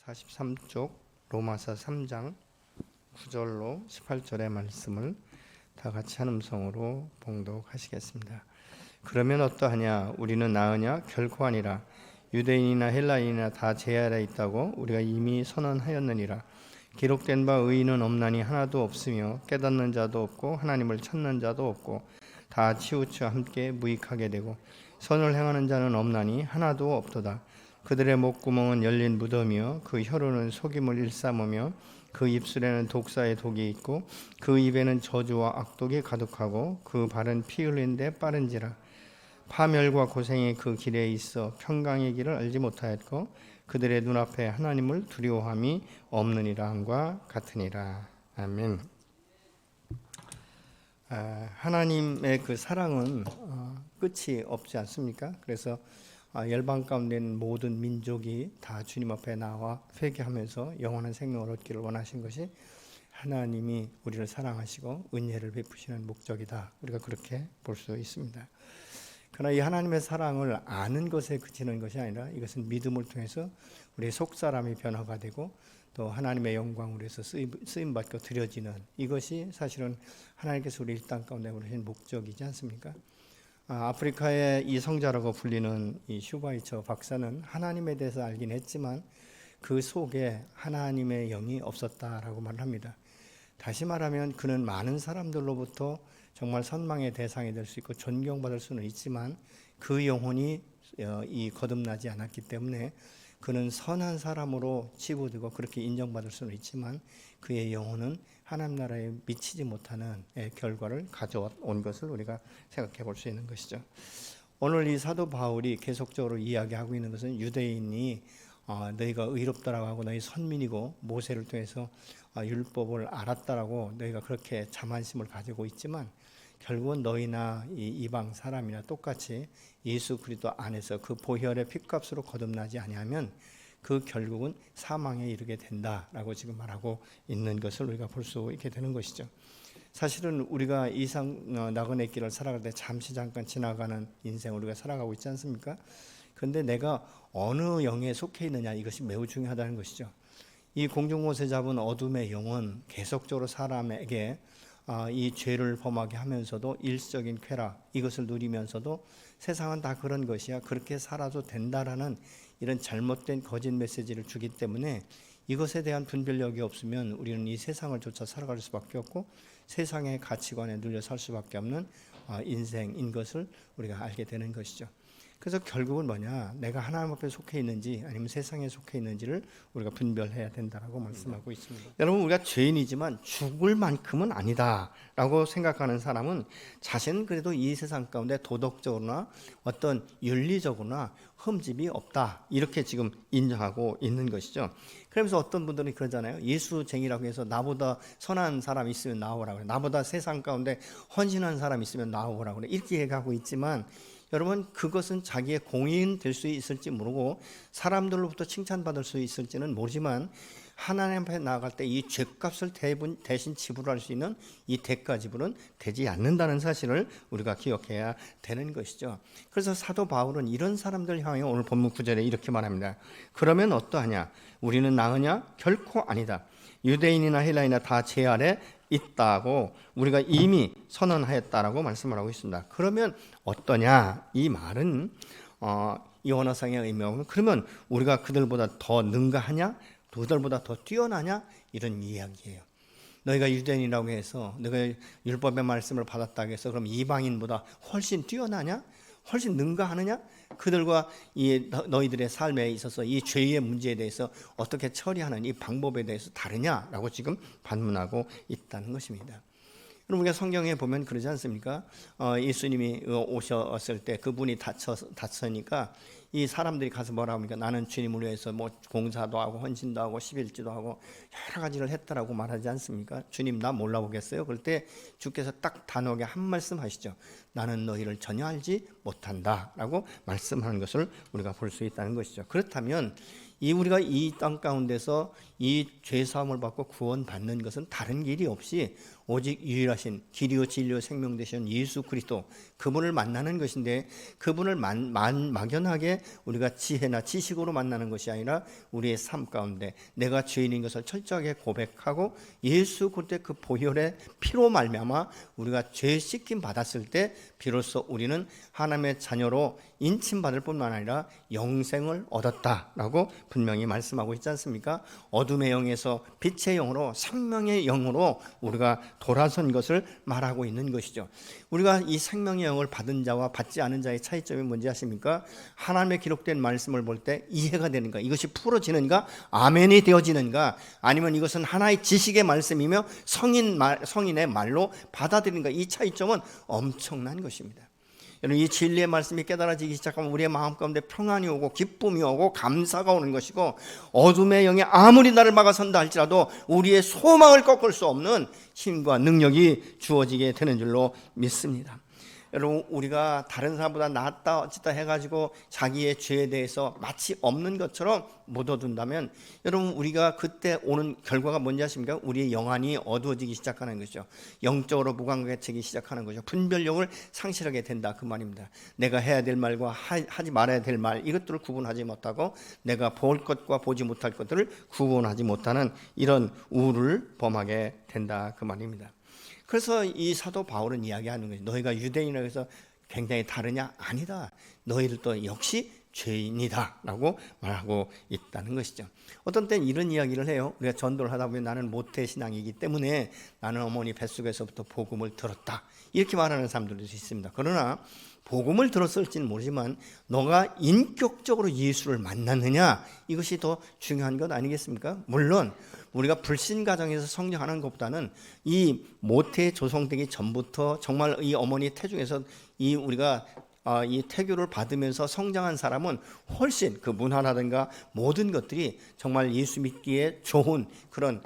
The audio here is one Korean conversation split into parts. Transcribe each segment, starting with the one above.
43쪽 로마서 3장 9절로 18절의 말씀을 다 같이 한 음성으로 봉독하시겠습니다. 그러면 어떠하냐? 우리는 나으냐? 결코 아니라. 유대인이나 헬라인이나 다 제 아래 있다고 우리가 이미 선언하였느니라. 기록된 바 의인은 없나니 하나도 없으며 깨닫는 자도 없고 하나님을 찾는 자도 없고 다 치우쳐 함께 무익하게 되고 선을 행하는 자는 없나니 하나도 없도다. 그들의 목구멍은 열린 무덤이요 그 혀로는 속임을 일삼으며 그 입술에는 독사의 독이 있고 그 입에는 저주와 악독이 가득하고 그 발은 피 흘린 데 빠른지라. 파멸과 고생이 그 길에 있어 평강의 길을 알지 못하였고 그들의 눈앞에 하나님을 두려워함이 없느니라 함과 같으니라. 아멘. 하나님의 그 사랑은 끝이 없지 않습니까? 그래서 열방 가운데 있는 모든 민족이 다 주님 앞에 나와 회개하면서 영원한 생명을 얻기를 원하신 것이 하나님이 우리를 사랑하시고 은혜를 베푸시는 목적이다. 우리가 그렇게 볼 수 있습니다. 그러나 이 하나님의 사랑을 아는 것에 그치는 것이 아니라 이것은 믿음을 통해서 우리의 속사람이 변화가 되고 또 하나님의 영광을 위해서 쓰임받고 드려지는 이것이 사실은 하나님께서 우리 이 땅 가운데 보내신 목적이지 않습니까? 아프리카의 이 성자라고 불리는 이 슈바이처 박사는 하나님에 대해서 알긴 했지만 그 속에 하나님의 영이 없었다라고 말합니다. 다시 말하면 그는 많은 사람들로부터 정말 선망의 대상이 될 수 있고 존경받을 수는 있지만 그 영혼이 거듭나지 않았기 때문에 그는 선한 사람으로 치부되고 그렇게 인정받을 수는 있지만 그의 영혼은 하나님 나라에 미치지 못하는 결과를 가져온 것을 우리가 생각해 볼 수 있는 것이죠. 오늘 이 사도 바울이 계속적으로 이야기하고 있는 것은 유대인이 너희가 의롭다라고 하고 너희 선민이고 모세를 통해서 율법을 알았다라고 너희가 그렇게 자만심을 가지고 있지만 결국은 너희나 이 이방 사람이나 똑같이 예수 그리스도 안에서 그 보혈의 피값으로 거듭나지 아니하면 그 결국은 사망에 이르게 된다라고 지금 말하고 있는 것을 우리가 볼 수 있게 되는 것이죠. 사실은 우리가 나그네 길을 살아갈 때 잠시 잠깐 지나가는 인생을 우리가 살아가고 있지 않습니까? 그런데 내가 어느 영에 속해 있느냐 이것이 매우 중요하다는 것이죠. 이 공중곳에 잡은 어둠의 영은 계속적으로 사람에게 이 죄를 범하게 하면서도 일시적인 쾌락 이것을 누리면서도 세상은 다 그런 것이야 그렇게 살아도 된다라는 이런 잘못된 거짓 메시지를 주기 때문에 이것에 대한 분별력이 없으면 우리는 이 세상을 쫓아 살아갈 수밖에 없고 세상의 가치관에 눌려 살 수밖에 없는 인생인 것을 우리가 알게 되는 것이죠. 그래서 결국은 뭐냐? 내가 하나님 앞에 속해 있는지 아니면 세상에 속해 있는지를 우리가 분별해야 된다라고 말씀하고 있습니다. 여러분 우리가 죄인이지만 죽을 만큼은 아니다라고 생각하는 사람은 자신은 그래도 이 세상 가운데 도덕적으로나 어떤 윤리적으로나 흠집이 없다 이렇게 지금 인정하고 있는 것이죠. 그러면서 어떤 분들이 그러잖아요. 예수쟁이라고 해서 나보다 선한 사람 있으면 나오라고 그래. 나보다 세상 가운데 헌신한 사람 있으면 나오라고 그래. 이렇게 얘기하고 있지만 여러분 그것은 자기의 공인 될 수 있을지 모르고 사람들로부터 칭찬받을 수 있을지는 모르지만 하나님 앞에 나아갈 때 이 죄값을 대신 지불할 수 있는 이 대가 지불은 되지 않는다는 사실을 우리가 기억해야 되는 것이죠. 그래서 사도 바울은 이런 사람들 향해 오늘 본문 9절에 이렇게 말합니다. 그러면 어떠하냐? 우리는 나으냐? 결코 아니다. 유대인이나 헬라인이나 다 제 아래 있다고 우리가 이미 선언하였다라고 말씀을 하고 있습니다. 그러면 어떠냐? 이 말은 이 원어상의 의미하고는 그러면 우리가 그들보다 더 능가하냐? 그들보다 더 뛰어나냐? 이런 이야기예요. 너희가 유대인이라고 해서 너희가 율법의 말씀을 받았다고 해서 그럼 이방인보다 훨씬 뛰어나냐? 훨씬 능가하느냐? 그들과 이 너희들의 삶에 있어서 이 죄의 문제에 대해서 어떻게 처리하는 이 방법에 대해서 다르냐라고 지금 반문하고 있다는 것입니다. 우리가 성경에 보면 그러지 않습니까? 예수님이 오셨을 때 그분이 다쳐니까 이 사람들이 가서 뭐라고 합니까? 나는 주님을 위해서 뭐 공사도 하고 헌신도 하고 11조도 하고 여러 가지를 했다라고 말하지 않습니까? 주님 나 몰라보겠어요? 그럴 때 주께서 딱 단호하게 한 말씀 하시죠. 나는 너희를 전혀 알지 못한다 라고 말씀하는 것을 우리가 볼 수 있다는 것이죠. 그렇다면 우리가 이 땅 가운데서 이 죄 사함을 받고 구원받는 것은 다른 길이 없이 오직 유일하신 길이요 진리요 생명 되신 예수 그리스도, 그분을 만나는 것인데, 그분을 막연하게 우리가 지혜나 지식으로 만나는 것이 아니라 우리의 삶 가운데 내가 죄인인 것을 철저하게 고백하고 예수 그리스도의 그 보혈의 피로 말미암아 우리가 죄 씻김 받았을 때 비로소 우리는 하나님의 자녀로 인침받을 뿐만 아니라 영생을 얻었다라고 분명히 말씀하고 있지 않습니까? 어둠의 영에서 빛의 영으로, 생명의 영으로 우리가 돌아선 것을 말하고 있는 것이죠. 우리가 이 생명의 영을 받은 자와 받지 않은 자의 차이점이 뭔지 아십니까? 하나님의 기록된 말씀을 볼 때 이해가 되는가, 이것이 풀어지는가, 아멘이 되어지는가, 아니면 이것은 하나의 지식의 말씀이며 성인의 말로 받아들이는가, 이 차이점은 엄청난 것입니다. 여러분, 이 진리의 말씀이 깨달아지기 시작하면 우리의 마음 가운데 평안이 오고 기쁨이 오고 감사가 오는 것이고, 어둠의 영이 아무리 나를 막아선다 할지라도 우리의 소망을 꺾을 수 없는 힘과 능력이 주어지게 되는 줄로 믿습니다. 여러분, 우리가 다른 사람보다 낫다 어찌다 해가지고 자기의 죄에 대해서 마치 없는 것처럼 묻어둔다면, 여러분, 우리가 그때 오는 결과가 뭔지 아십니까? 우리의 영안이 어두워지기 시작하는 것이죠. 영적으로 무감각해지기 시작하는 것이죠. 분별력을 상실하게 된다, 그 말입니다. 내가 해야 될 말과 하지 말아야 될 말, 이것들을 구분하지 못하고 내가 볼 것과 보지 못할 것들을 구분하지 못하는 이런 우를 범하게 된다, 그 말입니다. 그래서 이 사도 바울은 이야기하는 거예요. 너희가 유대인이라고 해서 굉장히 다르냐? 아니다. 너희들도 역시 죄인이다 라고 말하고 있다는 것이죠. 어떤 때는 이런 이야기를 해요. 우리가 전도를 하다 보면 나는 모태신앙이기 때문에 나는 어머니 뱃속에서부터 복음을 들었다, 이렇게 말하는 사람들도 있습니다. 그러나 복음을 들었을지는 모르지만 너가 인격적으로 예수를 만났느냐, 이것이 더 중요한 것 아니겠습니까? 물론 우리가 불신 가정에서 성장하는 것보다는 이 모태 조성되기 전부터 정말 이 어머니 태중에서 우리가 이 태교를 받으면서 성장한 사람은 훨씬 그 문화라든가 모든 것들이 정말 예수 믿기에 좋은 그런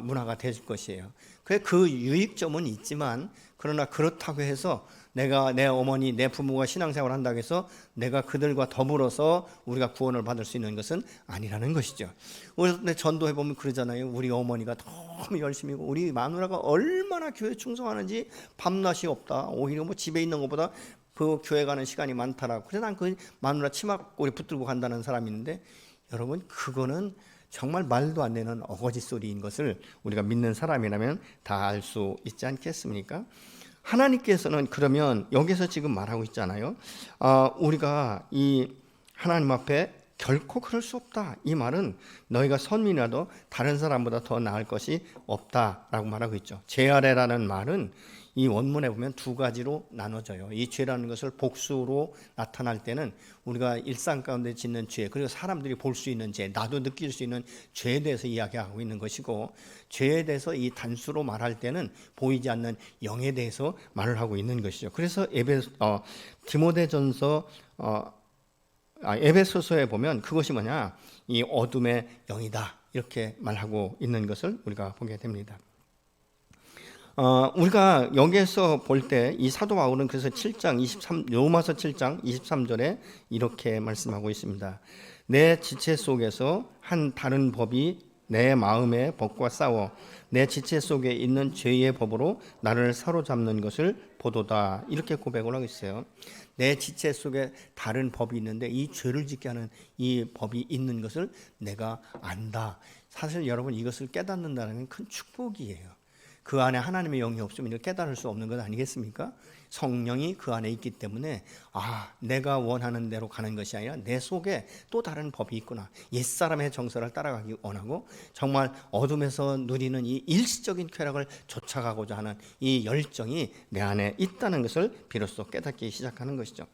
문화가 될 것이에요. 그 유익점은 있지만, 그러나 그렇다고 해서 내가 내 어머니, 내 부모가 신앙생활을 한다고 해서 내가 그들과 더불어서 우리가 구원을 받을 수 있는 것은 아니라는 것이죠. 우리 전도해 보면 그러잖아요. 우리 어머니가 너무 열심히, 우리 마누라가 얼마나 교회 충성하는지 밤낮이 없다. 오히려 뭐 집에 있는 것보다 그 교회 가는 시간이 많다라고. 그래서 난 그 마누라 치마꼬리 붙들고 간다는 사람이 있는데, 여러분, 그거는 정말 말도 안 되는 어거지 소리인 것을 우리가 믿는 사람이라면 다 알 수 있지 않겠습니까? 하나님께서는 그러면 여기서 지금 말하고 있잖아요. 우리가 이 하나님 앞에 결코 그럴 수 없다, 이 말은 너희가 선민이라도 다른 사람보다 더 나을 것이 없다라고 말하고 있죠. 죄아래라는 말은 이 원문에 보면 두 가지로 나눠져요. 이 죄라는 것을 복수로 나타날 때는 우리가 일상 가운데 짓는 죄, 그리고 사람들이 볼 수 있는 죄, 나도 느낄 수 있는 죄에 대해서 이야기하고 있는 것이고, 죄에 대해서 이 단수로 말할 때는 보이지 않는 영에 대해서 말을 하고 있는 것이죠. 그래서 디모데전서 에베소서에 보면 그것이 뭐냐, 이 어둠의 영이다, 이렇게 말하고 있는 것을 우리가 보게 됩니다. 우리가 여기에서 볼 때 이 사도 바울은 그래서 로마서 7장 23절에 이렇게 말씀하고 있습니다. 내 지체 속에서 한 다른 법이 내 마음의 법과 싸워 내 지체 속에 있는 죄의 법으로 나를 사로잡는 것을 보도다, 이렇게 고백을 하고 있어요. 내 지체 속에 다른 법이 있는데 이 죄를 짓게 하는 이 법이 있는 것을 내가 안다. 사실 여러분, 이것을 깨닫는다는 큰 축복이에요. 그 안에 하나님의 영이 없으면 깨달을 수 없는 것 아니겠습니까? 성령이 그 안에 있기 때문에 내가 원하는 대로 가는 것이 아니라 내 속에 또 다른 법이 있구나. 옛사람의 정서를 따라가기 원하고 정말 어둠에서 누리는 이 일시적인 쾌락을 쫓아가고자 하는 이 열정이 내 안에 있다는 것을 비로소 깨닫기 시작하는 것이죠.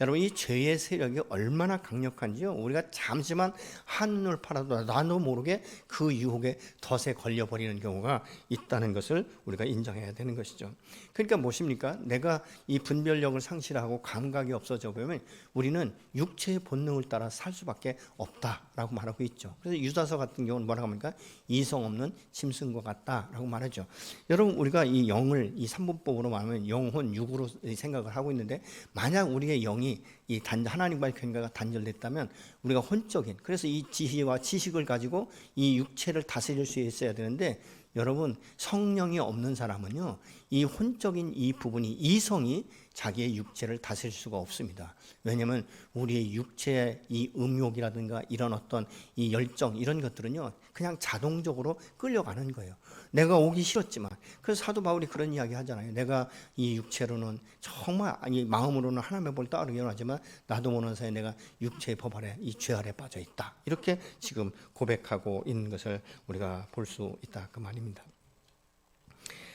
여러분, 이 죄의 세력이 얼마나 강력한지요. 우리가 잠시만 한눈을 팔아도 나도 모르게 그 유혹에 덫에 걸려버리는 경우가 있다는 것을 우리가 인정해야 되는 것이죠. 그러니까 무엇입니까? 내가 이 분별력을 상실하고 감각이 없어져 보면 우리는 육체의 본능을 따라 살 수밖에 없다라고 말하고 있죠. 그래서 유다서 같은 경우는 뭐라고 합니까? 이성 없는 짐승과 같다라고 말하죠. 여러분, 우리가 이 영을 이 삼분법으로 말하면 영혼, 육으로 생각을 하고 있는데, 만약 우리의 영이 하나님과의 관계가 단절됐다면 우리가 혼적인, 그래서 이 지혜와 지식을 가지고 이 육체를 다스릴 수 있어야 되는데, 여러분 성령이 없는 사람은요, 이 혼적인 이 부분이, 이성이 자기의 육체를 다스릴 수가 없습니다. 왜냐하면 우리의 육체의 이 음욕이라든가 이런 어떤 이 열정, 이런 것들은요 그냥 자동적으로 끌려가는 거예요. 내가 오기 싫었지만, 그래서 사도 바울이 그런 이야기 하잖아요. 내가 이 육체로는 정말, 이 마음으로는 하나님의 법을 따르기는 하지만 나도 모르는 사이에 내가 육체의 법 아래, 이 죄 아래 빠져 있다, 이렇게 지금 고백하고 있는 것을 우리가 볼 수 있다, 그 말입니다.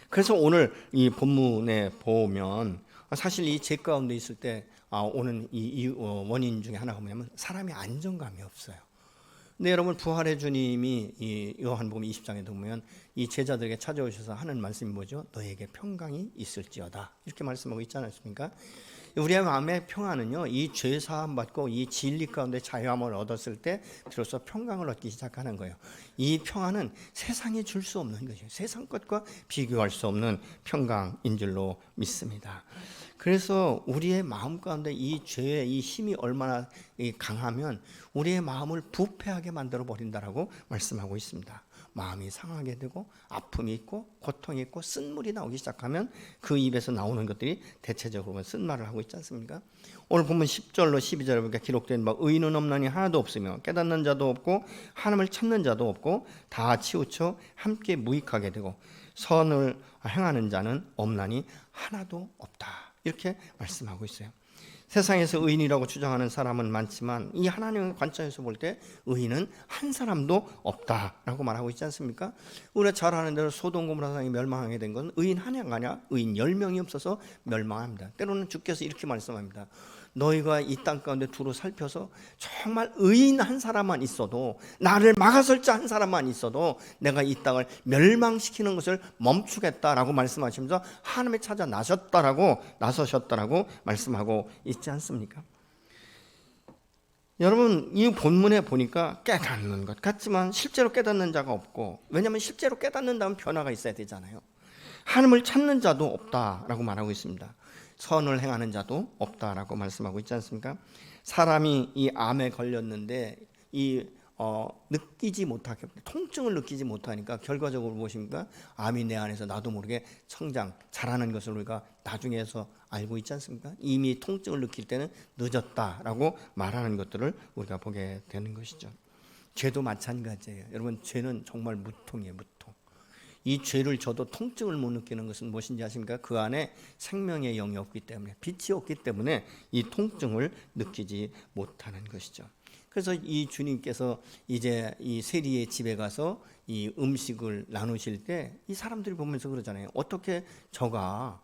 그래서 오늘 이 본문에 보면 사실 이 죄 가운데 있을 때 오는 이 원인 중에 하나가 뭐냐면 사람이 안정감이 없어요. 근데 여러분, 부활의 주님이 이 요한복음 20장에 보면 이 제자들에게 찾아오셔서 하는 말씀이 뭐죠? 너에게 평강이 있을지어다, 이렇게 말씀하고 있지 않습니까? 우리의 마음의 평안은요, 이 죄 사함 받고 이 진리 가운데 자유함을 얻었을 때 비로소 평강을 얻기 시작하는 거예요. 이 평안은 세상이 줄 수 없는 것이에요. 세상 것과 비교할 수 없는 평강인 줄로 믿습니다. 그래서 우리의 마음 가운데 이 죄의 이 힘이 얼마나 강하면 우리의 마음을 부패하게 만들어 버린다라고 말씀하고 있습니다. 마음이 상하게 되고 아픔이 있고 고통이 있고 쓴물이 나오기 시작하면 그 입에서 나오는 것들이 대체적으로 쓴말을 하고 있지 않습니까? 오늘 보면 10절로 12절에 보니까 기록된 바, 의인은 없나니 하나도 없으며 깨닫는 자도 없고 하나님을 찾는 자도 없고 다 치우쳐 함께 무익하게 되고 선을 행하는 자는 없나니 하나도 없다, 이렇게 말씀하고 있어요. 세상에서 의인이라고 주장하는 사람은 많지만 이 하나님의 관점에서 볼 때 의인은 한 사람도 없다라고 말하고 있지 않습니까? 우리가 잘 아는 대로 소돔 고모라 성이 멸망하게 된 건 의인 하나가 아니라 의인 10명이 없어서 멸망합니다. 때로는 주께서 이렇게 말씀합니다. 너희가 이 땅 가운데 두루 살펴서 정말 의인 한 사람만 있어도, 나를 막아설 자 한 사람만 있어도 내가 이 땅을 멸망시키는 것을 멈추겠다라고 말씀하시면서 하나님의 찾아 나서셨다라고 말씀하고 있지 않습니까? 여러분, 이 본문에 보니까 깨닫는 것 같지만 실제로 깨닫는 자가 없고, 왜냐하면 실제로 깨닫는다면 변화가 있어야 되잖아요. 하나님을 찾는 자도 없다라고 말하고 있습니다. 선을 행하는 자도 없다라고 말씀하고 있지 않습니까? 사람이 이 암에 걸렸는데 느끼지 못하게, 통증을 느끼지 못하니까 결과적으로 무엇입니까? 암이 내 안에서 나도 모르게 자라는 것을 우리가 나중에서 알고 있지 않습니까? 이미 통증을 느낄 때는 늦었다라고 말하는 것들을 우리가 보게 되는 것이죠. 죄도 마찬가지예요. 여러분, 죄는 정말 무통이에요, 무통. 이 죄를 져도 통증을 못 느끼는 것은 무엇인지 아십니까? 그 안에 생명의 영이 없기 때문에, 빛이 없기 때문에 이 통증을 느끼지 못하는 것이죠. 그래서 이 주님께서 이제 이 세리의 집에 가서 이 음식을 나누실 때 이 사람들이 보면서 그러잖아요. 어떻게 저가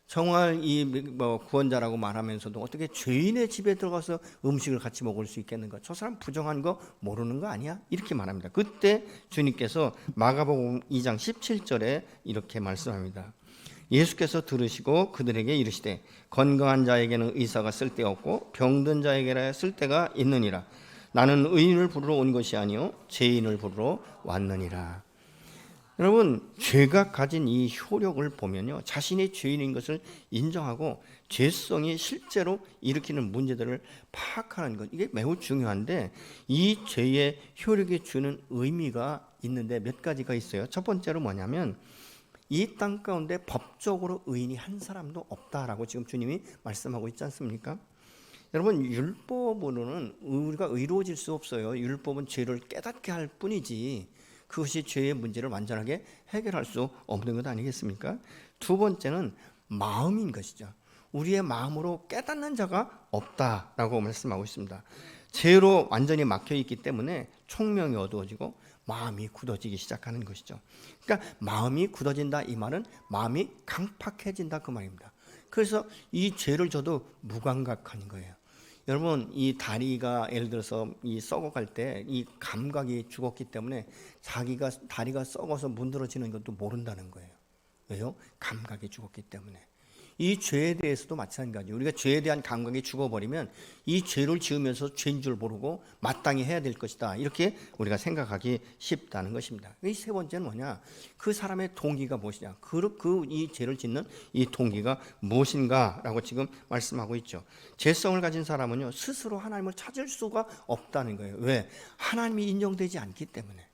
정말 구원자라고 말하면서도 어떻게 죄인의 집에 들어가서 음식을 같이 먹을 수 있겠는가? 저 사람 부정한 거 모르는 거 아니야? 이렇게 말합니다. 그때 주님께서 마가복음 2장 17절에 이렇게 말씀합니다. 예수께서 들으시고 그들에게 이르시되 건강한 자에게는 의사가 쓸데없고 병든 자에게라 쓸데가 있느니라. 나는 의인을 부르러 온 것이 아니요 죄인을 부르러 왔느니라. 여러분, 죄가 가진 이 효력을 보면요, 자신이 죄인인 것을 인정하고 죄성이 실제로 일으키는 문제들을 파악하는 것, 이게 매우 중요한데, 이 죄의 효력이 주는 의미가 있는데 몇 가지가 있어요. 첫 번째로 뭐냐면 이 땅 가운데 법적으로 의인이 한 사람도 없다라고 지금 주님이 말씀하고 있지 않습니까? 여러분, 율법으로는 우리가 의로워질 수 없어요. 율법은 죄를 깨닫게 할 뿐이지 그것이 죄의 문제를 완전하게 해결할 수 없는 것 아니겠습니까? 두 번째는 마음인 것이죠. 우리의 마음으로 깨닫는 자가 없다라고 말씀하고 있습니다. 죄로 완전히 막혀 있기 때문에 총명이 어두워지고 마음이 굳어지기 시작하는 것이죠. 그러니까 마음이 굳어진다, 이 말은 마음이 강팍해진다, 그 말입니다. 그래서 이 죄를 져도 무감각한 거예요. 여러분, 이 다리가 예를 들어서 이 썩어갈 때 이 감각이 죽었기 때문에 자기가 다리가 썩어서 문드러지는 것도 모른다는 거예요. 왜요? 감각이 죽었기 때문에. 이 죄에 대해서도 마찬가지예요. 우리가 죄에 대한 감각이 죽어버리면 이 죄를 지으면서 죄인 줄 모르고 마땅히 해야 될 것이다, 이렇게 우리가 생각하기 쉽다는 것입니다. 이 세 번째는 뭐냐? 그 사람의 동기가 무엇이냐? 이 죄를 짓는 이 동기가 무엇인가라고 지금 말씀하고 있죠. 죄성을 가진 사람은요, 스스로 하나님을 찾을 수가 없다는 거예요. 왜? 하나님이 인정되지 않기 때문에.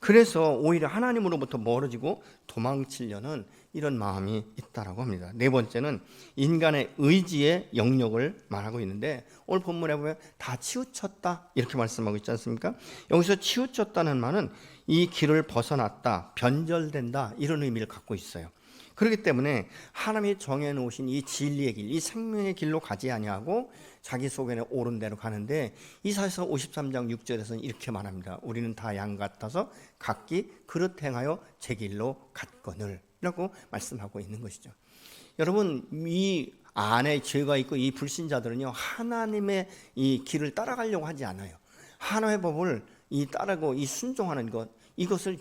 그래서 오히려 하나님으로부터 멀어지고 도망치려는 이런 마음이 있다라고 합니다. 네 번째는 인간의 의지의 영역을 말하고 있는데, 오늘 본문에 보면 다 치우쳤다 이렇게 말씀하고 있지 않습니까? 여기서 치우쳤다는 말은 이 길을 벗어났다, 변절된다, 이런 의미를 갖고 있어요. 그렇기 때문에 하나님이 정해놓으신 이 진리의 길, 이 생명의 길로 가지 아니하고 자기 속에는 옳은 대로 가는데, 이사야서 53장 6절에서는 이렇게 말합니다. 우리는 다 양 같아서 각기 그릇 행하여 제 길로 갔거늘, 라고 말씀하고 있는 것이죠. 여러분, 이 안에 죄가 있고 이 불신자들은요, 하나님의 이 길을 따라가려고 하지 않아요. 하나님의 법을 따르고 이 순종하는 것, 이것을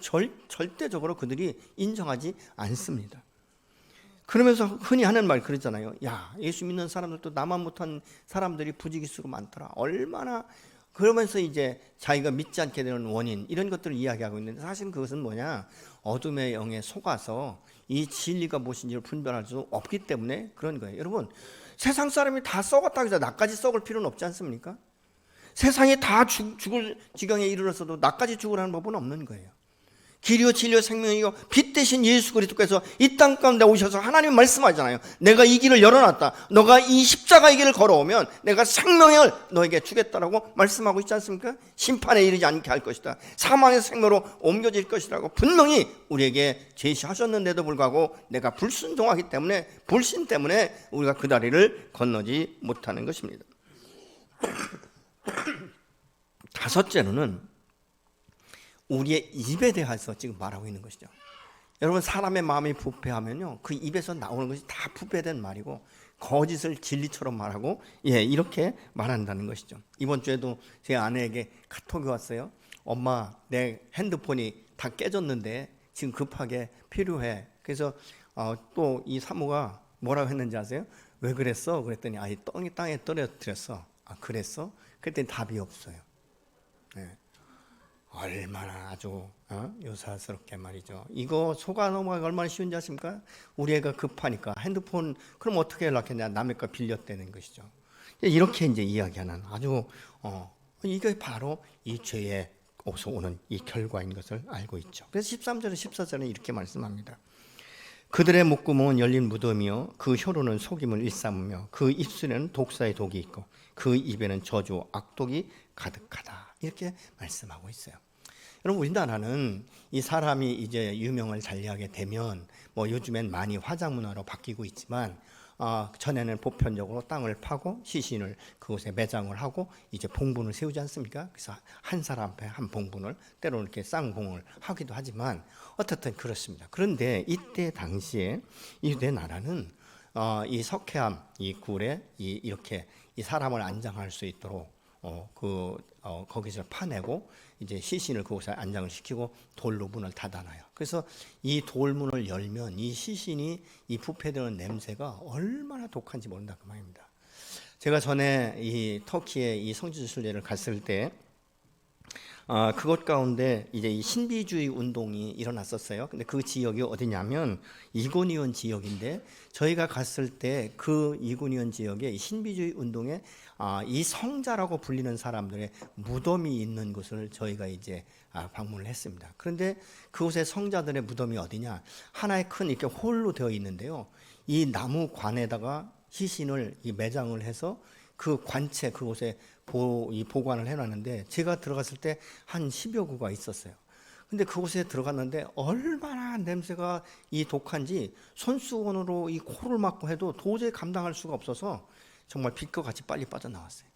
절대적으로 그들이 인정하지 않습니다. 그러면서 흔히 하는 말 그러잖아요. 야, 예수 믿는 사람들도 나만 못한 사람들이 부지기수가 많더라. 얼마나. 그러면서 이제 자기가 믿지 않게 되는 원인, 이런 것들을 이야기하고 있는데, 사실 그것은 뭐냐? 어둠의 영에 속아서 이 진리가 무엇인지를 분별할 수 없기 때문에 그런 거예요. 여러분, 세상 사람이 다 썩었다고 해서 나까지 썩을 필요는 없지 않습니까? 세상이 다 죽을 지경에 이르렀어도 나까지 죽으라는 법은 없는 거예요. 길이요 진리요 생명이요 빛 대신 예수 그리스도께서 이 땅 가운데 오셔서 하나님 말씀하잖아요. 내가 이 길을 열어놨다. 너가 이 십자가의 길을 걸어오면 내가 생명을 너에게 주겠다라고 말씀하고 있지 않습니까? 심판에 이르지 않게 할 것이다. 사망의 생명으로 옮겨질 것이라고 분명히 우리에게 제시하셨는데도 불구하고 내가 불순종하기 때문에, 불신 때문에 우리가 그 다리를 건너지 못하는 것입니다. 다섯째로는 우리의 입에 대해서 지금 말하고 있는 것이죠. 여러분, 사람의 마음이 부패하면요, 그 입에서 나오는 것이 다 부패된 말이고 거짓을 진리처럼 말하고, 이렇게 말한다는 것이죠. 이번 주에도 제 아내에게 카톡이 왔어요. 엄마, 내 핸드폰이 다 깨졌는데 지금 급하게 필요해. 그래서 또 이 사모가 뭐라고 했는지 아세요? 왜 그랬어? 그랬더니 이 땅에 떨어뜨렸어. 아, 그랬어? 그랬더니 답이 없어요. 네. 얼마나 아주 요사스럽게 말이죠. 이거 속아 넘어가기 얼마나 쉬운지 아십니까? 우리 애가 급하니까 핸드폰, 그럼 어떻게 연락했냐? 남의 거 빌렸다는 것이죠. 이렇게 이제 이야기하는 아주 이게 바로 이 죄에 어서 오는 이 결과인 것을 알고 있죠. 그래서 13절에 14절에 이렇게 말씀합니다. 그들의 목구멍은 열린 무덤이요 그 혀로는 속임을 일삼으며 그 입술에는 독사의 독이 있고 그 입에는 저주 악독이 가득하다, 이렇게 말씀하고 있어요. 여러분, 우리나라는 이 사람이 이제 유명을 달리하게 되면 요즘엔 많이 화장 문화로 바뀌고 있지만, 전에는 보편적으로 땅을 파고 시신을 그곳에 매장을 하고 이제 봉분을 세우지 않습니까? 그래서 한 사람 앞에 한 봉분을, 때로는 이렇게 쌍봉을 하기도 하지만 어떻든 그렇습니다. 그런데 이때 당시에 이 유대 나라는 이 석회암, 이 굴에 이렇게 이 사람을 안장할 수 있도록 거기서 파내고 이제 시신을 그곳에 안장을 시키고 돌로 문을 닫아놔요. 그래서 이 돌문을 열면 이 시신이 이 부패되는 냄새가 얼마나 독한지 모른다 그 말입니다. 제가 전에 이 터키에 이 성지순 순례를 갔을 때 그것 가운데 이제 이 신비주의 운동이 일어났었어요. 근데 그 지역이 어디냐면 이고니온 지역인데, 저희가 갔을 때 그 이고니온 지역에 신비주의 운동에 이 성자라고 불리는 사람들의 무덤이 있는 곳을 저희가 이제 방문을 했습니다. 그런데 그곳의 성자들의 무덤이 어디냐? 하나의 큰 이렇게 홀로 되어 있는데요. 이 나무 관에다가 시신을 매장을 해서 그 관체 그곳에 보관을 해놨는데, 제가 들어갔을 때 한 10여 구가 있었어요. 근데 그곳에 들어갔는데 얼마나 냄새가 이 독한지 손수건으로 이 코를 막고 해도 도저히 감당할 수가 없어서 정말 빛과 같이 빨리 빠져나왔어요.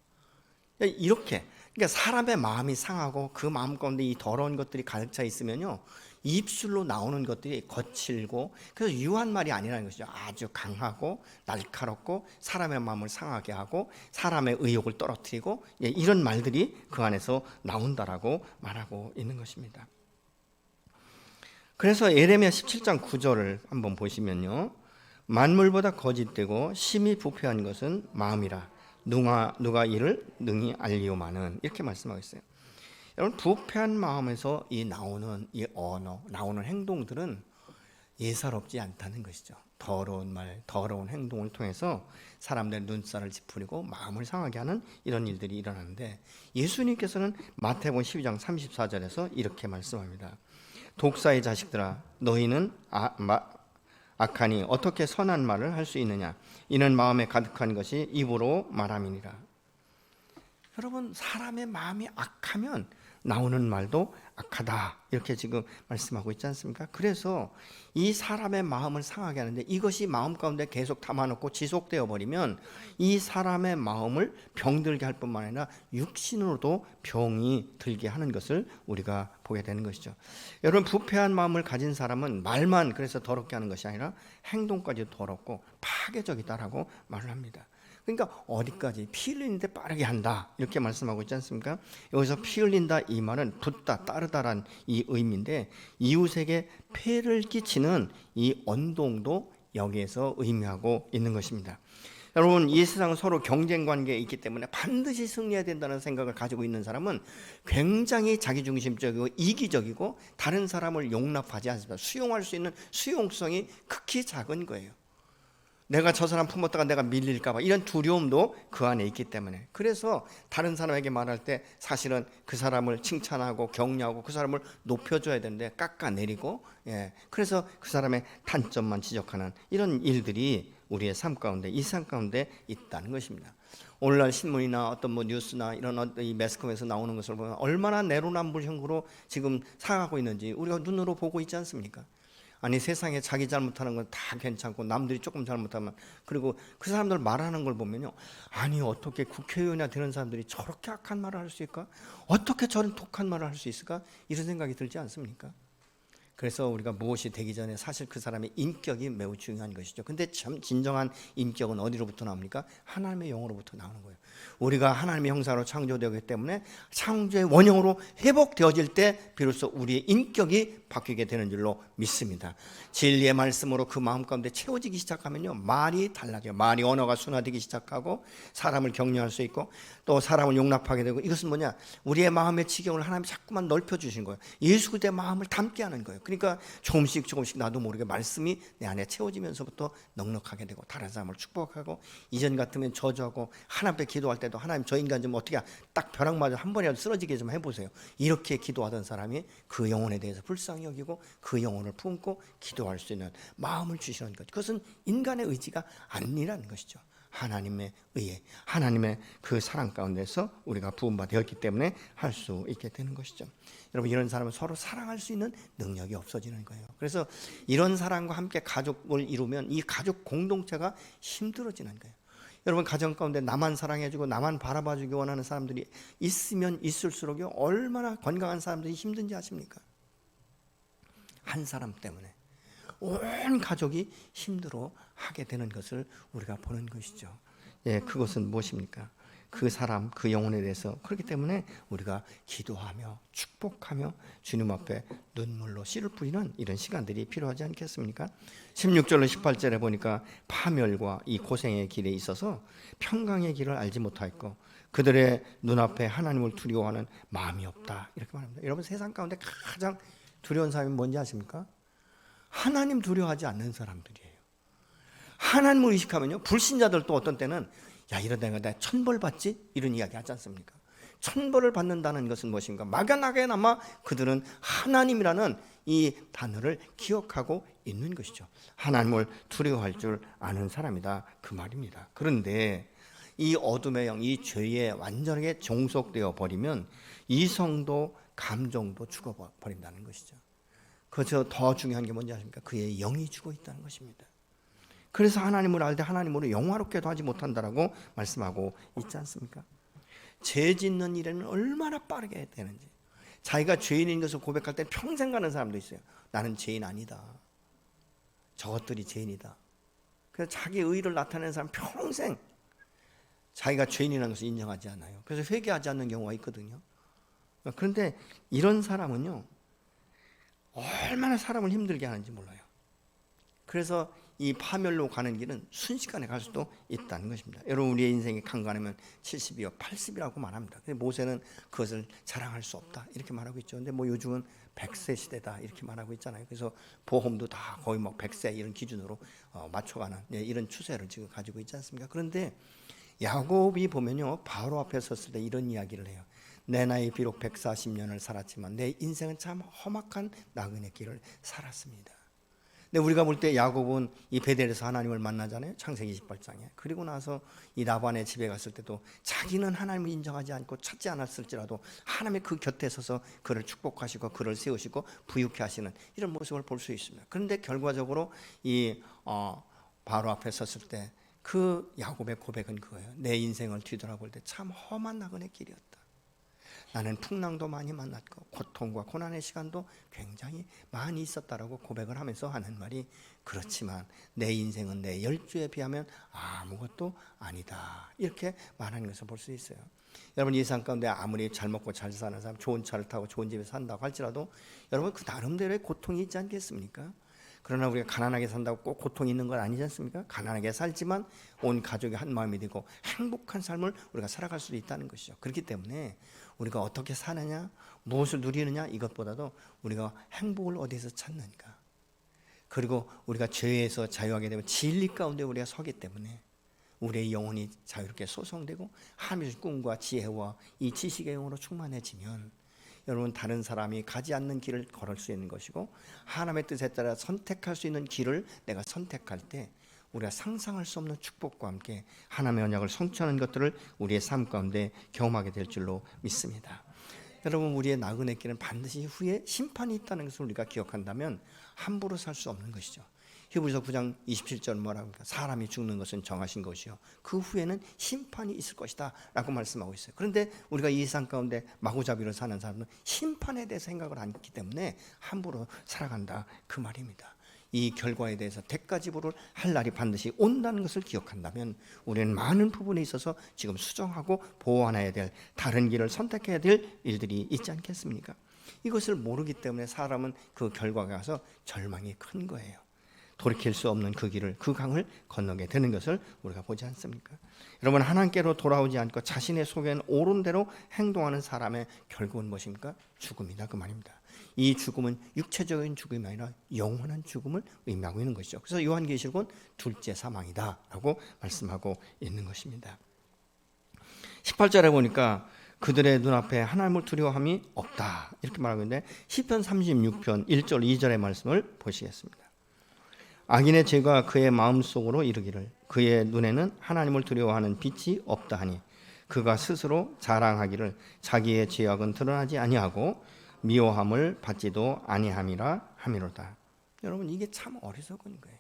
이렇게, 그러니까 사람의 마음이 상하고 그 마음 가운데 이 더러운 것들이 가득 차 있으면요, 입술로 나오는 것들이 거칠고, 그래서 유한 말이 아니라는 것이죠. 아주 강하고 날카롭고 사람의 마음을 상하게 하고 사람의 의욕을 떨어뜨리고, 이런 말들이 그 안에서 나온다라고 말하고 있는 것입니다. 그래서 예레미야 17장 9절을 한번 보시면요, 만물보다 거짓되고 심히 부패한 것은 마음이라 누가 이를 능히 알리오마는, 이렇게 말씀하고 있어요. 여러분, 부패한 마음에서 나오는 이 언어, 나오는 행동들은 예사롭지 않다는 것이죠. 더러운 말, 더러운 행동을 통해서 사람들의 눈살을 찌푸리고 마음을 상하게 하는 이런 일들이 일어나는데, 예수님께서는 마태복음 12장 34절에서 이렇게 말씀합니다. 독사의 자식들아, 너희는 악하니 어떻게 선한 말을 할 수 있느냐? 이는 마음에 가득한 것이 입으로 말함이니라. 여러분, 사람의 마음이 악하면 나오는 말도 악하다, 이렇게 지금 말씀하고 있지 않습니까? 그래서 이 사람의 마음을 상하게 하는데, 이것이 마음 가운데 계속 담아놓고 지속되어 버리면 이 사람의 마음을 병들게 할 뿐만 아니라 육신으로도 병이 들게 하는 것을 우리가 보게 되는 것이죠. 여러분, 부패한 마음을 가진 사람은 말만 그래서 더럽게 하는 것이 아니라 행동까지 더럽고 파괴적이다라고 말을 합니다. 그러니까 어디까지? 피 흘리는데 빠르게 한다, 이렇게 말씀하고 있지 않습니까? 여기서 피 흘린다, 이 말은 붙다, 따르다란 이 의미인데, 이웃에게 폐를 끼치는 이 언동도 여기에서 의미하고 있는 것입니다. 여러분, 이 세상은 서로 경쟁 관계에 있기 때문에 반드시 승리해야 된다는 생각을 가지고 있는 사람은 굉장히 자기중심적이고 이기적이고 다른 사람을 용납하지 않습니다. 수용할 수 있는 수용성이 극히 작은 거예요. 내가 저 사람 품었다가 내가 밀릴까 봐, 이런 두려움도 그 안에 있기 때문에, 그래서 다른 사람에게 말할 때 사실은 그 사람을 칭찬하고 격려하고 그 사람을 높여줘야 되는데 깎아내리고, 그래서 그 사람의 단점만 지적하는 이런 일들이 우리의 삶 가운데, 이 삶 가운데 있다는 것입니다. 오늘날 신문이나 어떤 뉴스나 이런 이 매스컴에서 나오는 것을 보면 얼마나 내로남불형으로 지금 살아가고 있는지 우리가 눈으로 보고 있지 않습니까? 아니, 세상에 자기 잘못하는 건 다 괜찮고 남들이 조금 잘못하면, 그리고 그 사람들 말하는 걸 보면요, 아니 어떻게 국회의원이나 되는 사람들이 저렇게 악한 말을 할 수 있을까? 어떻게 저런 독한 말을 할 수 있을까? 이런 생각이 들지 않습니까? 그래서 우리가 무엇이 되기 전에 사실 그 사람의 인격이 매우 중요한 것이죠. 근데 참 진정한 인격은 어디로부터 나옵니까? 하나님의 영으로부터 나오는 거예요. 우리가 하나님의 형상으로 창조되기 때문에 창조의 원형으로 회복되어질 때 비로소 우리의 인격이 바뀌게 되는 줄로 믿습니다. 진리의 말씀으로 그 마음 가운데 채워지기 시작하면요, 말이 달라져요. 말이, 언어가 순화되기 시작하고 사람을 격려할 수 있고 또 사람을 용납하게 되고, 이것은 뭐냐? 우리의 마음의 지경을 하나님이 자꾸만 넓혀주신 거예요. 예수 그리스도의 마음을 담게 하는 거예요. 그러니까 조금씩 나도 모르게 말씀이 내 안에 채워지면서부터 넉넉하게 되고, 다른 사람을 축복하고, 이전 같으면 저주하고, 하나님 앞에 기도할 때도 하나님 저 인간 좀 어떻게 딱 벼락 맞아 한 번이라도 쓰러지게 좀 해보세요. 이렇게 기도하던 사람이 그 영혼에 대해서 불쌍히 여기고 그 영혼을 품고 기도할 수 있는 마음을 주시는 것, 그것은 인간의 의지가 아니라는 것이죠. 하나님의 의해, 하나님의 그 사랑 가운데서 우리가 부음받았기 때문에 할 수 있게 되는 것이죠. 여러분, 이런 사람은 서로 사랑할 수 있는 능력이 없어지는 거예요. 그래서 이런 사람과 함께 가족을 이루면 이 가족 공동체가 힘들어지는 거예요. 여러분, 가정 가운데 나만 사랑해주고 나만 바라봐주기 원하는 사람들이 있으면 있을수록 얼마나 건강한 사람들이 힘든지 아십니까? 한 사람 때문에 온 가족이 힘들어하게 되는 것을 우리가 보는 것이죠. 그것은 무엇입니까? 그 사람, 그 영혼에 대해서. 그렇기 때문에 우리가 기도하며 축복하며 주님 앞에 눈물로 씨를 뿌리는 이런 시간들이 필요하지 않겠습니까? 16절로 18절에 보니까 파멸과 이 고생의 길에 있어서 평강의 길을 알지 못하였고 그들의 눈앞에 하나님을 두려워하는 마음이 없다, 이렇게 말합니다. 여러분, 세상 가운데 가장 두려운 사람이 뭔지 아십니까? 하나님 두려워하지 않는 사람들이에요. 하나님을 의식하면요, 불신자들도 어떤 때는 야, 이러다 내가 천벌 받지? 이런 이야기 하지 않습니까? 천벌을 받는다는 것은 무엇인가? 막연하게나마 그들은 하나님이라는 이 단어를 기억하고 있는 것이죠. 하나님을 두려워할 줄 아는 사람이다, 그 말입니다. 그런데 이 어둠의 영, 이 죄에 완전하게 종속되어 버리면 이성도 감정도 죽어버린다는 것이죠. 그래서 더 중요한 게 뭔지 아십니까? 그의 영이 죽어 있다는 것입니다. 그래서 하나님을 알되 하나님으로 영화롭게도 하지 못한다라고 말씀하고 있지 않습니까? 죄 짓는 일에는 얼마나 빠르게 되는지. 자기가 죄인인 것을 고백할 때 평생 가는 사람도 있어요. 나는 죄인 아니다, 저것들이 죄인이다. 그래서 자기 의를 나타내는 사람 평생 자기가 죄인이라는 것을 인정하지 않아요. 그래서 회개하지 않는 경우가 있거든요. 그런데 이런 사람은요, 얼마나 사람을 힘들게 하는지 몰라요. 그래서 이 파멸로 가는 길은 순식간에 갈 수도 있다는 것입니다. 여러분, 우리의 인생이 강건하면 70이요 80이라고 말합니다. 근데 모세는 그것을 자랑할 수 없다 이렇게 말하고 있죠. 근데 뭐 요즘은 100세 시대다 이렇게 말하고 있잖아요. 그래서 보험도 다 거의 뭐 100세 이런 기준으로 맞춰가는 이런 추세를 지금 가지고 있지 않습니까? 그런데 야곱이 보면요, 바로 앞에 섰을 때 이런 이야기를 해요. 내 나이 비록 140년을 살았지만 내 인생은 참 험악한 나그네 길을 살았습니다. 근데 우리가 볼 때 야곱은 이 베델에서 하나님을 만나잖아요. 창세기 28장에. 그리고 나서 이 라반의 집에 갔을 때도 자기는 하나님을 인정하지 않고 찾지 않았을지라도 하나님의 그 곁에 서서 그를 축복하시고 그를 세우시고 부유케 하시는 이런 모습을 볼 수 있습니다. 그런데 결과적으로 이 바로 앞에 섰을 때 그 야곱의 고백은 그거예요. 내 인생을 뒤돌아볼 때 참 험한 나그네 길이었다. 나는 풍랑도 많이 만났고 고통과 고난의 시간도 굉장히 많이 있었다라고 고백을 하면서 하는 말이, 그렇지만 내 인생은 내 열주에 비하면 아무것도 아니다 이렇게 말하는 것을 볼 수 있어요. 여러분, 이 세상 가운데 아무리 잘 먹고 잘 사는 사람, 좋은 차를 타고 좋은 집에 산다고 할지라도 여러분 그 나름대로의 고통이 있지 않겠습니까? 그러나 우리가 가난하게 산다고 꼭 고통이 있는 건 아니지 않습니까? 가난하게 살지만 온 가족이 한 마음이 되고 행복한 삶을 우리가 살아갈 수도 있다는 것이죠. 그렇기 때문에 우리가 어떻게 사느냐, 무엇을 누리느냐, 이것보다도 우리가 행복을 어디서 찾는가, 그리고 우리가 죄에서 자유하게 되면 진리 가운데 우리가 서기 때문에 우리의 영혼이 자유롭게 소성되고 하나님의 꿈과 지혜와 이 지식의 영으로 충만해지면 여러분, 다른 사람이 가지 않는 길을 걸을 수 있는 것이고 하나님의 뜻에 따라 선택할 수 있는 길을 내가 선택할 때 우리가 상상할 수 없는 축복과 함께 하나님의 언약을 성취하는 것들을 우리의 삶 가운데 경험하게 될 줄로 믿습니다. 여러분, 우리의 나그네 길은 반드시 후에 심판이 있다는 것을 우리가 기억한다면 함부로 살 수 없는 것이죠. 히브리서 9장 27절 뭐라고 합니까? 사람이 죽는 것은 정하신 것이요 그 후에는 심판이 있을 것이다 라고 말씀하고 있어요. 그런데 우리가 이 세상 가운데 마구잡이로 사는 사람은 심판에 대해서 생각을 안 했기 때문에 함부로 살아간다 그 말입니다. 이 결과에 대해서 대가지불을 할 날이 반드시 온다는 것을 기억한다면 우리는 많은 부분에 있어서 지금 수정하고 보완해야 될, 다른 길을 선택해야 될 일들이 있지 않겠습니까? 이것을 모르기 때문에 사람은 그 결과가 가서 절망이 큰 거예요. 돌이킬 수 없는 그 길을, 그 강을 건너게 되는 것을 우리가 보지 않습니까? 여러분, 하나님께로 돌아오지 않고 자신의 속에는 옳은 대로 행동하는 사람의 결국은 무엇입니까? 죽음이다 그 말입니다. 이 죽음은 육체적인 죽음이 아니라 영원한 죽음을 의미하고 있는 것이죠. 그래서 요한계시록은 둘째 사망이다 라고 말씀하고 있는 것입니다. 18절에 보니까 그들의 눈앞에 하나님을 두려워함이 없다 이렇게 말하고 있는데, 시편 36편 1절 2절의 말씀을 보시겠습니다. 악인의 죄가 그의 마음속으로 이르기를 그의 눈에는 하나님을 두려워하는 빛이 없다 하니 그가 스스로 자랑하기를 자기의 죄악은 드러나지 아니하고 미워함을 받지도 아니함이라 함이로다. 여러분, 이게 참 어리석은 거예요.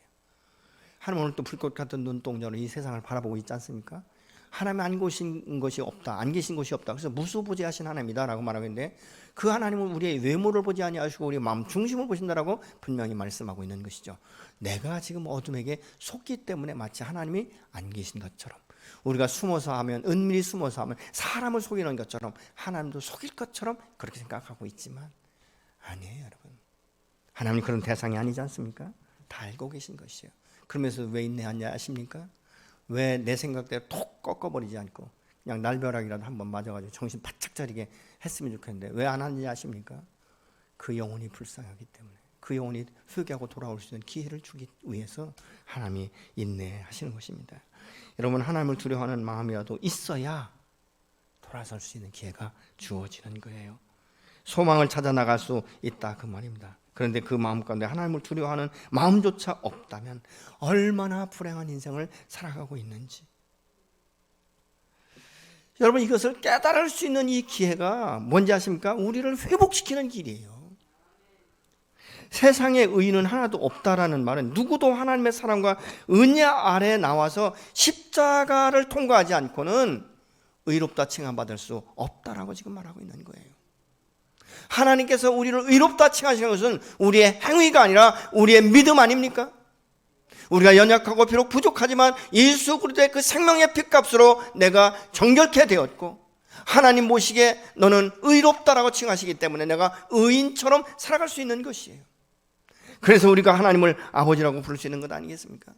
하나님 오늘 또 불꽃 같은 눈동자로 이 세상을 바라보고 있지 않습니까? 하나님 안 계신 것이 없다, 안 계신 것이 없다. 그래서 무수부지하신 하나님이다라고 말하고 있는데, 그 하나님은 우리의 외모를 보지 아니하시고 우리의 마음 중심을 보신다라고 분명히 말씀하고 있는 것이죠. 내가 지금 어둠에게 속기 때문에 마치 하나님이 안 계신 것처럼, 우리가 숨어서 하면, 은밀히 숨어서 하면 사람을 속이는 것처럼 하나님도 속일 것처럼 그렇게 생각하고 있지만 아니에요. 여러분, 하나님 그런 대상이 아니지 않습니까? 다 알고 계신 것이에요. 그러면서 왜 인내하냐 아십니까? 왜 내 생각대로 톡 꺾어버리지 않고 그냥 날벼락이라도 한번 맞아가지고 정신 바짝 차리게 했으면 좋겠는데 왜 안 하는지 아십니까? 그 영혼이 불쌍하기 때문에, 그 영혼이 회개하고 돌아올 수 있는 기회를 주기 위해서 하나님이 인내하시는 것입니다. 여러분, 하나님을 두려워하는 마음이라도 있어야 돌아설 수 있는 기회가 주어지는 거예요. 소망을 찾아 나갈 수 있다 그 말입니다. 그런데 그 마음 가운데 하나님을 두려워하는 마음조차 없다면 얼마나 불행한 인생을 살아가고 있는지, 여러분, 이것을 깨달을 수 있는 이 기회가 뭔지 아십니까? 우리를 회복시키는 길이에요. 세상에 의인은 하나도 없다라는 말은 누구도 하나님의 사랑과 은혜 아래 나와서 십자가를 통과하지 않고는 의롭다 칭함받을 수 없다라고 지금 말하고 있는 거예요. 하나님께서 우리를 의롭다 칭하시는 것은 우리의 행위가 아니라 우리의 믿음 아닙니까? 우리가 연약하고 비록 부족하지만 예수 그리스도의 그 생명의 피값으로 내가 정결케 되었고, 하나님 보시기에 너는 의롭다라고 칭하시기 때문에 내가 의인처럼 살아갈 수 있는 것이에요. 그래서 우리가 하나님을 아버지라고 부를 수 있는 것 아니겠습니까?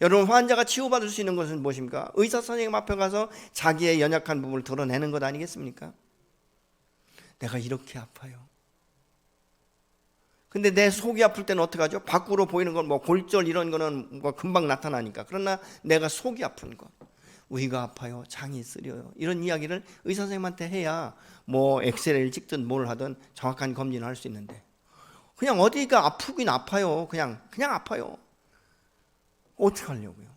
여러분, 환자가 치유받을 수 있는 것은 무엇입니까? 의사 선생님 앞에 가서 자기의 연약한 부분을 드러내는 것 아니겠습니까? 내가 이렇게 아파요. 근데 내 속이 아플 때는 어떻게 하죠? 밖으로 보이는 건 뭐 골절 이런 거는 뭐 금방 나타나니까. 그러나 내가 속이 아픈 것, 위가 아파요, 장이 쓰려요, 이런 이야기를 의사 선생님한테 해야 뭐 엑스레이를 찍든 뭘 하든 정확한 검진을 할 수 있는데, 그냥 어디가 아프긴 아파요. 그냥 아파요. 어떻게 하려고요?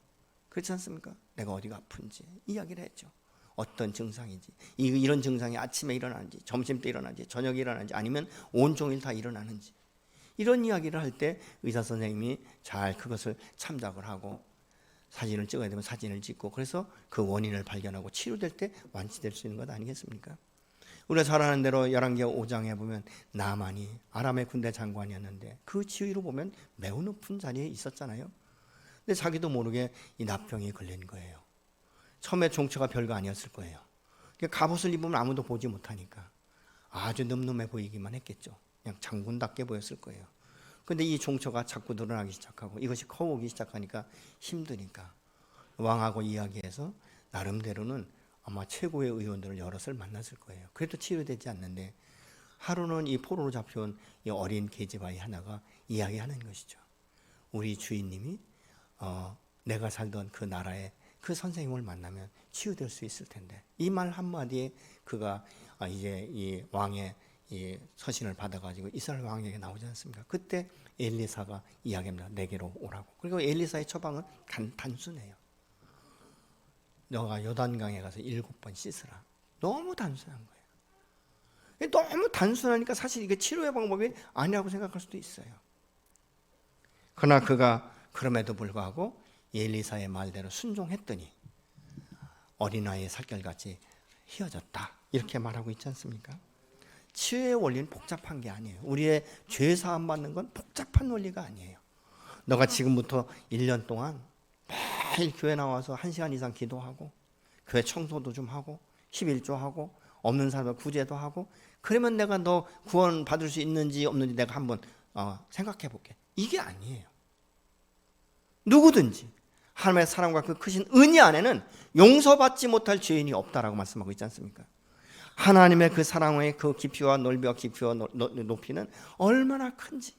그렇지 않습니까? 내가 어디가 아픈지 이야기를 했죠. 어떤 증상인지, 이런 증상이 아침에 일어나는지, 점심때 일어나는지, 저녁에 일어나는지, 아니면 온종일 다 일어나는지, 이런 이야기를 할 때 의사 선생님이 잘 그것을 참작을 하고 사진을 찍어야 되면 사진을 찍고, 그래서 그 원인을 발견하고 치료될 때 완치될 수 있는 것 아니겠습니까? 우리가 잘 아는 대로 열왕기하 5장에 보면 나만이 아람의 군대 장관이었는데 그 지위로 보면 매우 높은 자리에 있었잖아요. 근데 자기도 모르게 이 납병이 걸린 거예요. 처음에 종처가 별거 아니었을 거예요. 갑옷을 입으면 아무도 보지 못하니까 아주 늠름해 보이기만 했겠죠. 그냥 장군답게 보였을 거예요. 근데 이 종처가 자꾸 늘어나기 시작하고 이것이 커오기 시작하니까 힘드니까 왕하고 이야기해서 나름대로는 아마 최고의 의원들을 여럿을 만났을 거예요. 그래도 치료되지 않는데 하루는 이 포로로 잡혀온 이 어린 계집아이 하나가 이야기하는 것이죠. 우리 주인님이 내가 살던 그 나라에 그 선생님을 만나면 치유될 수 있을 텐데, 이 말 한마디에 그가 이제 이 왕의 이 서신을 받아가지고 이스라엘 왕에게 나오지 않습니까? 그때 엘리사가 이야기합니다. 내게로 오라고. 그리고 엘리사의 처방은 단순해요. 너가 요단강에 가서 7번 씻으라. 너무 단순한 거예요. 너무 단순하니까 사실 이게 치료의 방법이 아니라고 생각할 수도 있어요. 그러나 그가 그럼에도 불구하고 엘리사의 말대로 순종했더니 어린아이의 살결같이 휘어졌다, 이렇게 말하고 있지 않습니까? 치유의 원리는 복잡한 게 아니에요. 우리의 죄 사함 받는 건 복잡한 원리가 아니에요. 너가 지금부터 1년 동안 매일 교회 나와서 1시간 이상 기도하고 교회 청소도 좀 하고 11조 하고 없는 사람을 구제도 하고, 그러면 내가 너 구원 받을 수 있는지 없는지 내가 한번 생각해 볼게. 이게 아니에요. 누구든지 하나님의 사랑과 그 크신 은혜 안에는 용서받지 못할 죄인이 없다라고 말씀하고 있지 않습니까? 하나님의 그 사랑의 그 깊이와 넓이와 깊이와 높이는 얼마나 큰지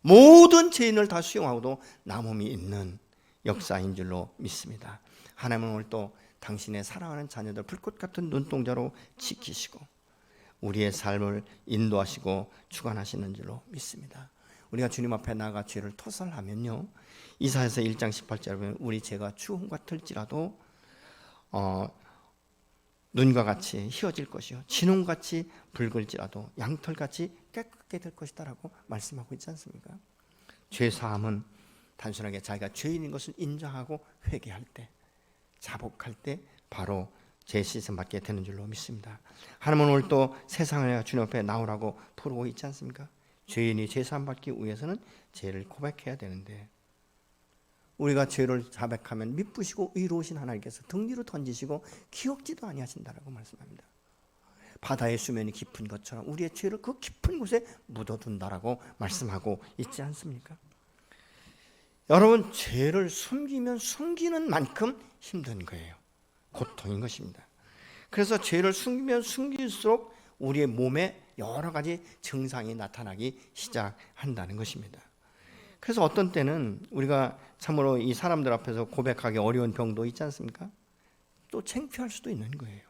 모든 죄인을 다 수용하고도 남음이 있는 역사인 줄로 믿습니다. 하나님은 오늘 또 당신의 사랑하는 자녀들 불꽃 같은 눈동자로 지키시고 우리의 삶을 인도하시고 주관하시는 줄로 믿습니다. 우리가 주님 앞에 나아가 죄를 토설하면요, 이사야서 1장 18절에 보면 우리 죄가 주홍 같을지라도 눈과 같이 희어질 것이요 진홍같이 붉을지라도 양털같이 깨끗게 될 것이다 라고 말씀하고 있지 않습니까? 죄사함은 단순하게 자기가 죄인인 것을 인정하고 회개할 때, 자복할 때 바로 죄 씻음 받게 되는 줄로 믿습니다. 하나님은 오늘 또 세상을 주님 앞에 나오라고 부르고 있지 않습니까? 죄인이 죄사함 받기 위해서는 죄를 고백해야 되는데, 우리가 죄를 자백하면 미쁘시고 의로우신 하나님께서 등 위로 던지시고 기억지도 아니하신다라고 말씀합니다. 바다의 수면이 깊은 것처럼 우리의 죄를 그 깊은 곳에 묻어둔다라고 말씀하고 있지 않습니까? 여러분, 죄를 숨기면 숨기는 만큼 힘든 거예요. 고통인 것입니다. 그래서 죄를 숨기면 숨길수록 우리의 몸에 여러 가지 증상이 나타나기 시작한다는 것입니다. 그래서 어떤 때는 우리가 참으로 이 사람들 앞에서 고백하기 어려운 병도 있지 않습니까? 또 창피할 수도 있는 거예요.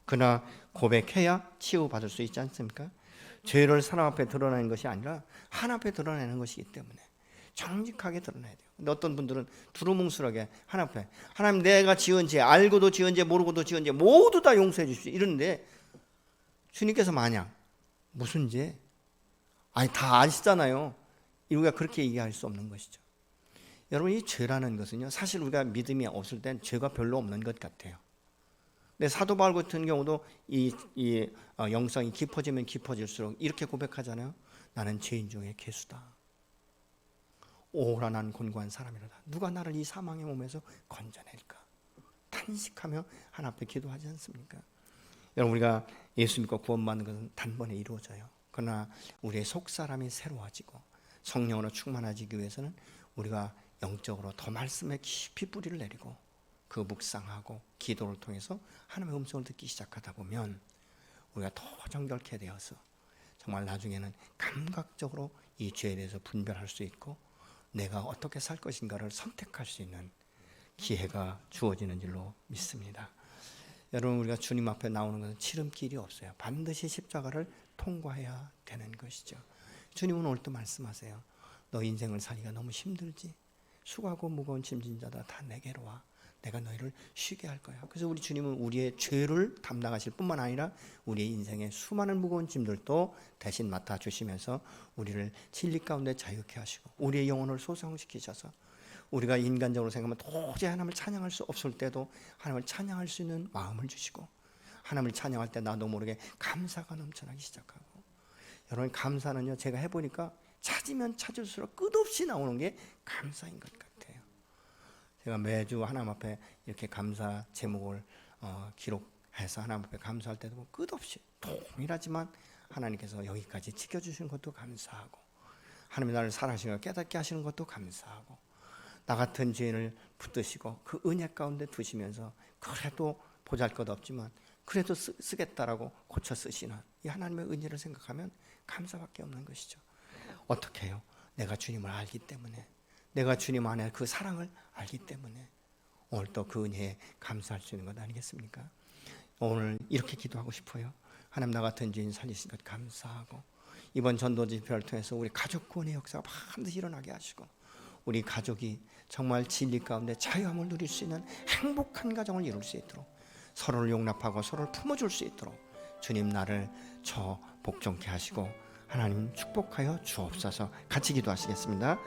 그러나 고백해야 치유받을 수 있지 않습니까? 죄를 사람 앞에 드러내는 것이 아니라 하나님 앞에 드러내는 것이기 때문에 정직하게 드러내야 돼요. 근데 어떤 분들은 두루뭉술하게 하나님 앞에, 하나님 내가 지은 죄, 알고도 지은 죄 모르고도 지은 죄 모두 다 용서해 주십시오 이러는데, 주님께서 마냥 무슨 죄? 아니 다 아시잖아요. 우리가 그렇게 얘기할 수 없는 것이죠. 여러분, 이 죄라는 것은요, 사실 우리가 믿음이 없을 땐 죄가 별로 없는 것 같아요. 근데 사도 바울 같은 경우도 이 영성이 깊어지면 깊어질수록 이렇게 고백하잖아요. 나는 죄인 중에 괴수다. 오라 난 곤고한 사람이로다. 누가 나를 이 사망의 몸에서 건져낼까? 탄식하며 하나님 앞에 기도하지 않습니까? 여러분, 우리가 예수 믿고 구원받는 것은 단번에 이루어져요. 그러나 우리의 속사람이 새로워지고 성령으로 충만해지기 위해서는 우리가 영적으로 더 말씀에 깊이 뿌리를 내리고 그 묵상하고 기도를 통해서 하나님의 음성을 듣기 시작하다 보면 우리가 더 정결케 되어서 정말 나중에는 감각적으로 이 죄에 대해서 분별할 수 있고 내가 어떻게 살 것인가를 선택할 수 있는 기회가 주어지는 줄로 믿습니다. 여러분, 우리가 주님 앞에 나오는 것은 지름길이 없어요. 반드시 십자가를 통과해야 되는 것이죠. 주님은 오늘 또 말씀하세요. 너 인생을 살기가 너무 힘들지? 수고하고 무거운 짐진 자다 다 내게로 와. 내가 너희를 쉬게 할 거야. 그래서 우리 주님은 우리의 죄를 담당하실 뿐만 아니라 우리의 인생의 수많은 무거운 짐들도 대신 맡아주시면서 우리를 진리 가운데 자유케 하시고 우리의 영혼을 소성시키셔서 우리가 인간적으로 생각하면 도저히 하나님을 찬양할 수 없을 때도 하나님을 찬양할 수 있는 마음을 주시고 하나님을 찬양할 때 나도 모르게 감사가 넘쳐나기 시작하고 여러분, 감사는요, 제가 해보니까 찾으면 찾을수록 끝없이 나오는 게 감사인 것 같아요. 제가 매주 하나님 앞에 이렇게 감사 제목을 기록해서 하나님 앞에 감사할 때도 보면 끝없이 동일하지만 하나님께서 여기까지 지켜주시는 것도 감사하고 하나님이 나를 사랑하시는 걸 깨닫게 하시는 것도 감사하고 나 같은 죄인을 붙드시고 그 은혜 가운데 두시면서 그래도 보잘것없지만 그래도 쓰겠다라고 고쳐 쓰시는 이 하나님의 은혜를 생각하면 감사밖에 없는 것이죠. 어떻게 해요? 내가 주님을 알기 때문에 내가 주님 안에 그 사랑을 알기 때문에 오늘 또 그 은혜에 감사할 수 있는 것 아니겠습니까? 오늘 이렇게 기도하고 싶어요. 하나님, 나 같은 죄인 살리신 것 감사하고 이번 전도 집회를 통해서 우리 가족 구원의 역사가 반드시 일어나게 하시고 우리 가족이 정말 진리 가운데 자유함을 누릴 수 있는 행복한 가정을 이룰 수 있도록 서로를 용납하고 서로를 품어줄 수 있도록 주님 나를 저 복종케 하시고 하나님 축복하여 주옵소서. 같이 기도하시겠습니다.